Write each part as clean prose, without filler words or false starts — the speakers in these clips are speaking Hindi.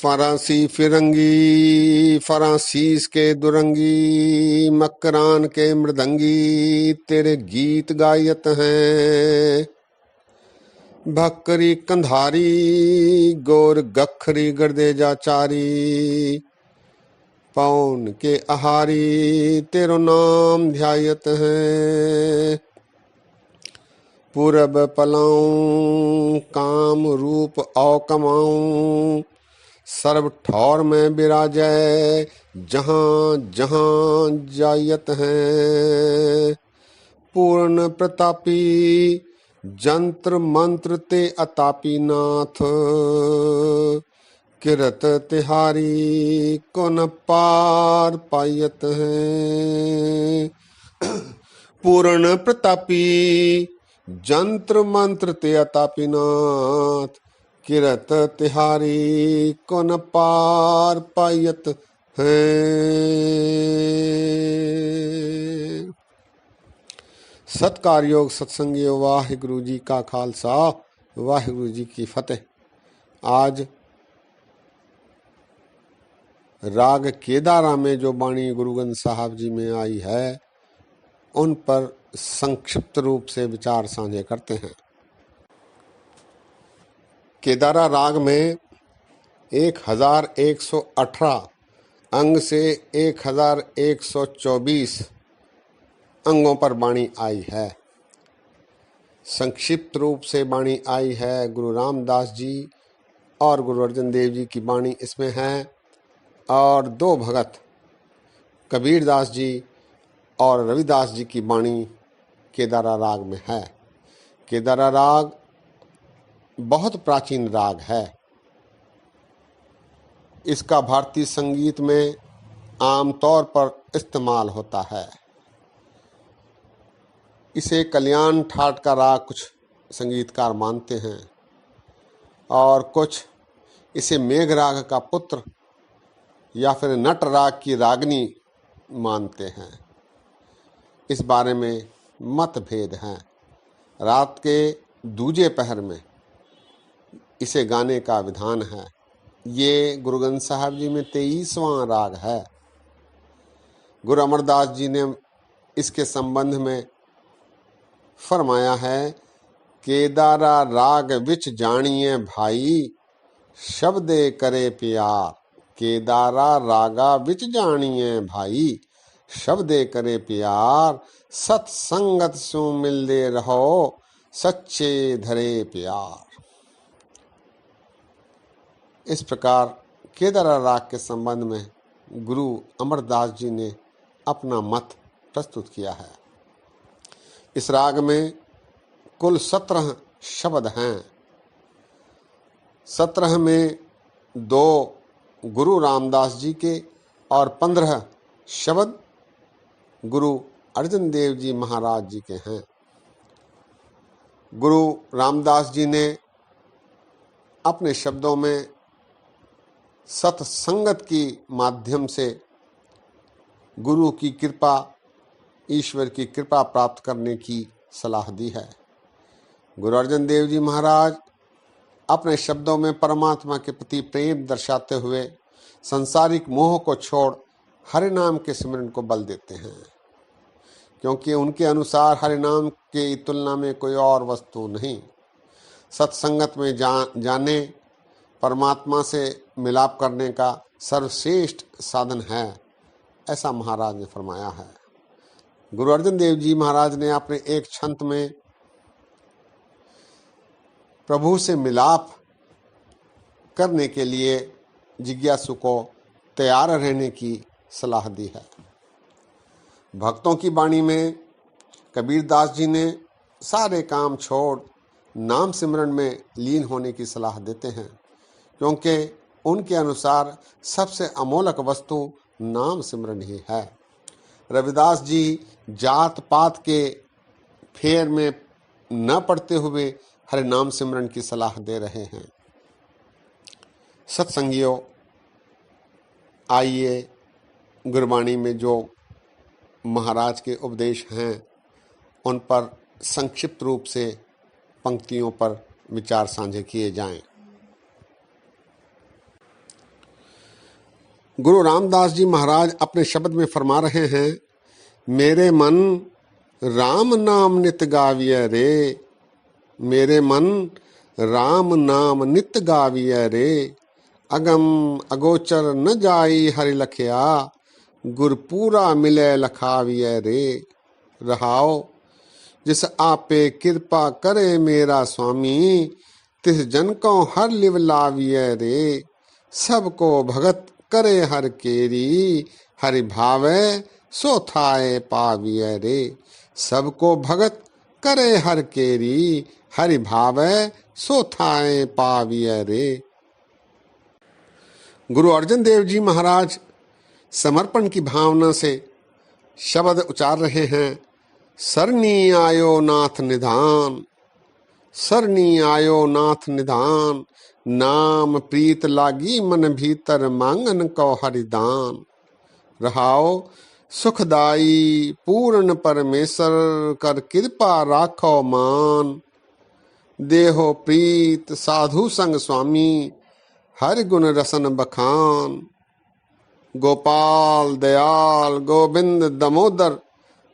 फरांसी फिरंगी फरांसीस के दुरंगी मकरान के मृदंगी तेरे गीत गायत हैं। भक्करी कंधारी गोर गखरी गर्देजा चारी पौन के आहारी तेरो नाम ध्यायत हैं। पूरब पलाऊं काम रूप औ कमाऊं सर्व ठौर में बिराजय जहां जहां जायत हैं। पूर्ण प्रतापी जंत्र मंत्र ते अतापी नाथ किरत तिहारी को न पार पायत हैं। पूर्ण प्रतापी जंत्र मंत्र ते अतापी नाथ किरत तिहारी को न पार पायत हैं। सत्कार योग सत्संगियो वाहिगुरु जी का खालसा वाहिगुरु जी की फतेह। आज राग केदारा में जो बाणी गुरु ग्रंथ साहब जी में आई है उन पर संक्षिप्त रूप से विचार साझे करते हैं। केदारा राग में 1118 अंग से 1124 अंगों पर बाणी आई है। संक्षिप्त रूप से बाणी आई है गुरु रामदास जी और गुरु अर्जन देव जी की बाणी इसमें है और दो भगत कबीरदास जी और रविदास जी की बाणी केदारा राग में है। केदारा राग बहुत प्राचीन राग है। इसका भारतीय संगीत में आमतौर पर इस्तेमाल होता है। इसे कल्याण ठाट का राग कुछ संगीतकार मानते हैं और कुछ इसे मेघ राग का पुत्र या फिर नट राग की रागनी मानते हैं। इस बारे में मतभेद हैं। रात के दूजे पहर में इसे गाने का विधान है। ये गुरु ग्रंथ साहब जी में 23वां राग है। गुरु अमरदास जी ने इसके संबंध में फरमाया है केदारा राग विच जानिए भाई शब्दे करे प्यार। केदारा रागा विच जानिए भाई शब्दे करे प्यार। सत्संगत सु मिलदे रहो सच्चे धरे प्यार। इस प्रकार केदारा राग के संबंध में गुरु अमरदास जी ने अपना मत प्रस्तुत किया है। इस राग में कुल 17 शब्द हैं। 17 में 2 गुरु रामदास जी के और 15 शब्द गुरु अर्जन देव जी महाराज जी के हैं। गुरु रामदास जी ने अपने शब्दों में सत्संगत की माध्यम से गुरु की कृपा ईश्वर की कृपा प्राप्त करने की सलाह दी है। गुरु अर्जन देव जी महाराज अपने शब्दों में परमात्मा के प्रति प्रेम दर्शाते हुए संसारिक मोह को छोड़ हरि नाम के सिमरन को बल देते हैं, क्योंकि उनके अनुसार हरि नाम की तुलना में कोई और वस्तु नहीं। सत्संगत में जाने परमात्मा से मिलाप करने का सर्वश्रेष्ठ साधन है, ऐसा महाराज ने फरमाया है। गुरु अर्जन देव जी महाराज ने अपने एक छंत में प्रभु से मिलाप करने के लिए जिज्ञासु को तैयार रहने की सलाह दी है। भक्तों की वाणी में कबीरदास जी ने सारे काम छोड़ नाम सिमरन में लीन होने की सलाह देते हैं, क्योंकि उनके अनुसार सबसे अमोलक वस्तु नाम सिमरन ही है। रविदास जी जात पात के फेर में न पड़ते हुए हरि नाम सिमरन की सलाह दे रहे हैं। सत्संगियों, आइए गुरबाणी में जो महाराज के उपदेश हैं उन पर संक्षिप्त रूप से पंक्तियों पर विचार साझे किए जाएं। गुरु रामदास जी महाराज अपने शब्द में फरमा रहे हैं, मेरे मन राम नाम नित गाविय रे, मेरे मन राम नाम नित गाविय रे, अगम अगोचर न जाई हरि लखिया, गुरपूरा मिले लखाविय रे। रहाओ जिस आपे कृपा करे मेरा स्वामी, तिस जन को हर लिव लाविय रे, सबको भगत करे हर केरी, हरि भावे सो थाए पाविय रे। सबको भगत करे हर केरी, हरि भावे सो थाए पाविय रे। गुरु अर्जन देव जी महाराज समर्पण की भावना से शब्द उचार रहे हैं, सरनी आयो नाथ निधान, सरनी आयो नाथ निधान, नाम प्रीत लागी मन भीतर मांगन को हरिदान। रहाओ सुखदाई पूर्ण परमेश्वर, कर कृपा राखो मान, देहो प्रीत साधु संग स्वामी, हरि गुण रसन बखान। गोपाल दयाल गोविंद दमोदर,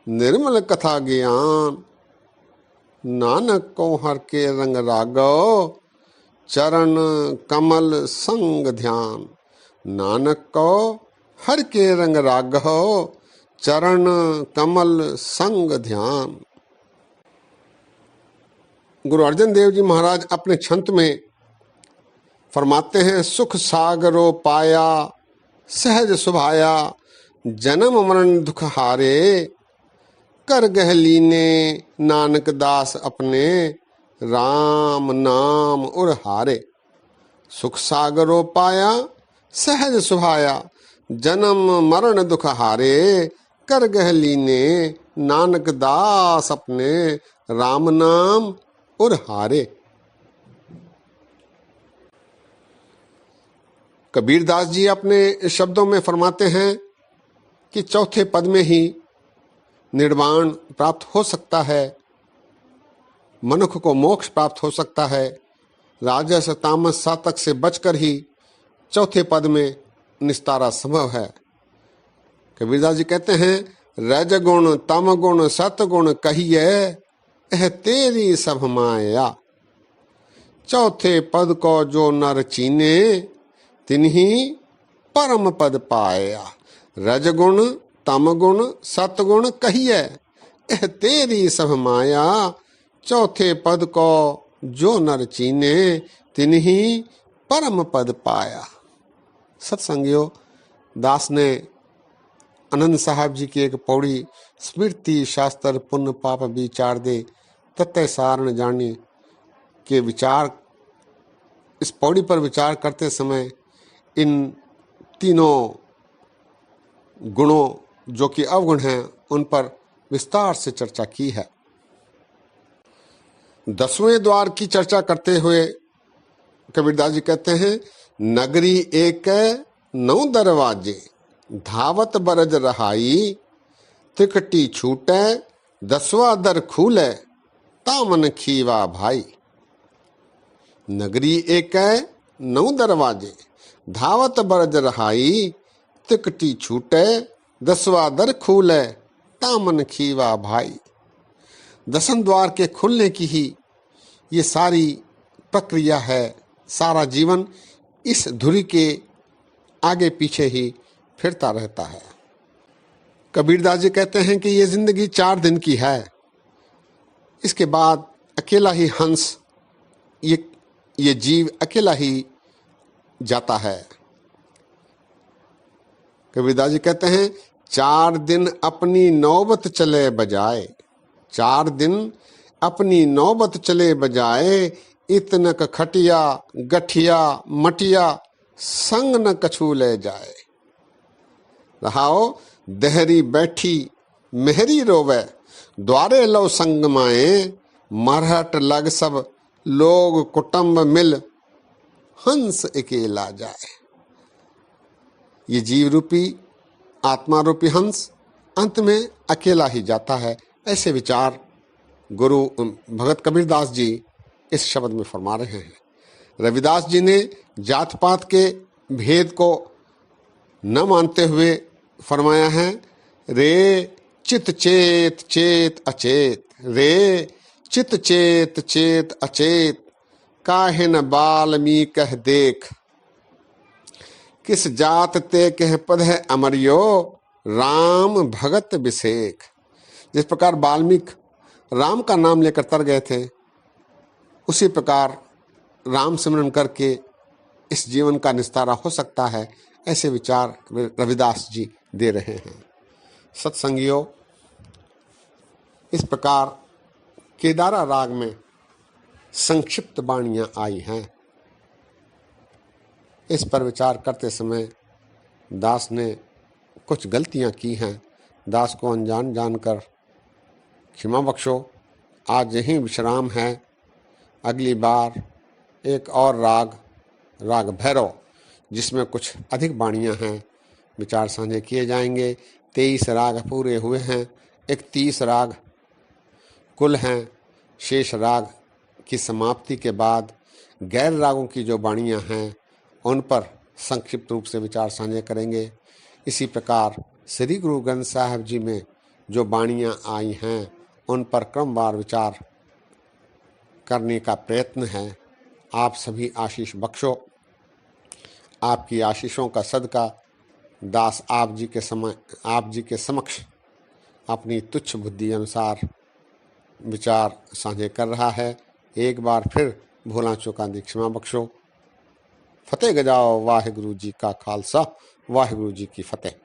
निर्मल कथा ज्ञान, नानक को हर के रंग रागो, चरण कमल संग ध्यान। नानक को हर के रंग रागो, चरण कमल संग ध्यान। गुरु अर्जन देव जी महाराज अपने छंत में फरमाते हैं, सुख सागरो पाया सहज सुभाया, जन्म मरण दुख हारे, कर गह लीने नानक दास अपने, राम नाम उर हारे। सुख सागरो पाया सहज सुभाया, जन्म मरण दुख हारे, कर गह लीने नानक दास अपने, राम नाम उर हारे। कबीरदास जी अपने शब्दों में फरमाते हैं कि चौथे पद में ही निर्वाण प्राप्त हो सकता है, मनुष्य को मोक्ष प्राप्त हो सकता है। राजस तामस सातक से बचकर ही चौथे पद में निस्तारा संभव है। कबीरदास जी कहते हैं, रजगुण तम गुण सतगुण कहिए, यह तेरी सब माया। चौथे पद को जो नर चीने, तिन्हीं परम पद पाया। रजगुण तमगुण सतगुण कहिए, यह तेरी सब माया। चौथे पद को जो नर चीने, तिन्हीं परम पद पाया। सत्संगियों, दास ने आनंद साहब जी की एक पौड़ी, स्मृति शास्त्र पुण्य पाप विचार दे तत्य सारण जानी के विचार, इस पौड़ी पर विचार करते समय इन तीनों गुणों जो कि अवगुण हैं उन पर विस्तार से चर्चा की है। 10वें द्वार की चर्चा करते हुए कबीरदास जी कहते हैं, नगरी एक 9 दरवाजे, धावत बरज रहाई, तिकटी छूटे 10वां दर खूले, तामन खीवा भाई। नगरी एक 9 दरवाजे, धावत बरज रहाई, तिकटी छूटे 10वां दर खूले, तामन खीवा भाई। 10 द्वार के खुलने की ही ये सारी प्रक्रिया है। सारा जीवन इस धुरी के आगे पीछे ही फिरता रहता है। कबीरदास जी कहते हैं कि ये जिंदगी 4 दिन की है, इसके बाद अकेला ही हंस, ये जीव अकेला ही जाता है। कबीरदास जी कहते हैं, 4 दिन अपनी नौबत चले बजाए, 4 दिन अपनी नौबत चले बजाए, इतनक खटिया गठिया मटिया, संग न कछू ले जाए। रहाओ दहरी बैठी मेहरी रोवे, द्वारे लो संग माए, मरहट लग सब लोग कुटुंब मिल, हंस अकेला जाए। ये जीव रूपी आत्मा रूपी हंस अंत में अकेला ही जाता है। ऐसे विचार गुरु भगत कबीरदास जी इस शब्द में फरमा रहे हैं। रविदास जी ने जात पात के भेद को न मानते हुए फरमाया है, रे चित चेत चेत अचेत, रे चित चेत चेत अचेत, काहे न बाल्मी कह देख, किस जात ते कह पद है अमरियो, राम भगत विषेक। जिस प्रकार वाल्मीकि राम का नाम लेकर तर गए थे, उसी प्रकार राम सिमरन करके इस जीवन का निस्तारा हो सकता है, ऐसे विचार रविदास जी दे रहे हैं। सत्संगियों, इस प्रकार केदारा राग में संक्षिप्त वाणियां आई हैं। इस पर विचार करते समय दास ने कुछ गलतियां की हैं। दास को अनजान जानकर क्षमा बख्शो। आज यहीं विश्राम है। अगली बार एक और राग भैरव, जिसमें कुछ अधिक वाणियां हैं, विचार साझे किए जाएंगे। 23 राग पूरे हुए हैं, 31 राग कुल हैं। शेष राग की समाप्ति के बाद गैर रागों की जो वाणियां हैं, उन पर संक्षिप्त रूप से विचार साझे करेंगे। इसी प्रकार श्री गुरु ग्रंथ साहिब जी में जो वाणियां आई हैं, उन पर क्रमवार विचार करने का प्रयत्न है। आप सभी आशीष बख्शो। आपकी आशीषों का सदका दास आप जी के समक्ष अपनी तुच्छ बुद्धि अनुसार विचार साझे कर रहा है। एक बार फिर भोला चूका दी क्षमा बख्शो। फतेह गजाओ। वाहिगुरु जी का खालसा, वाहिगुरु जी की फतेह।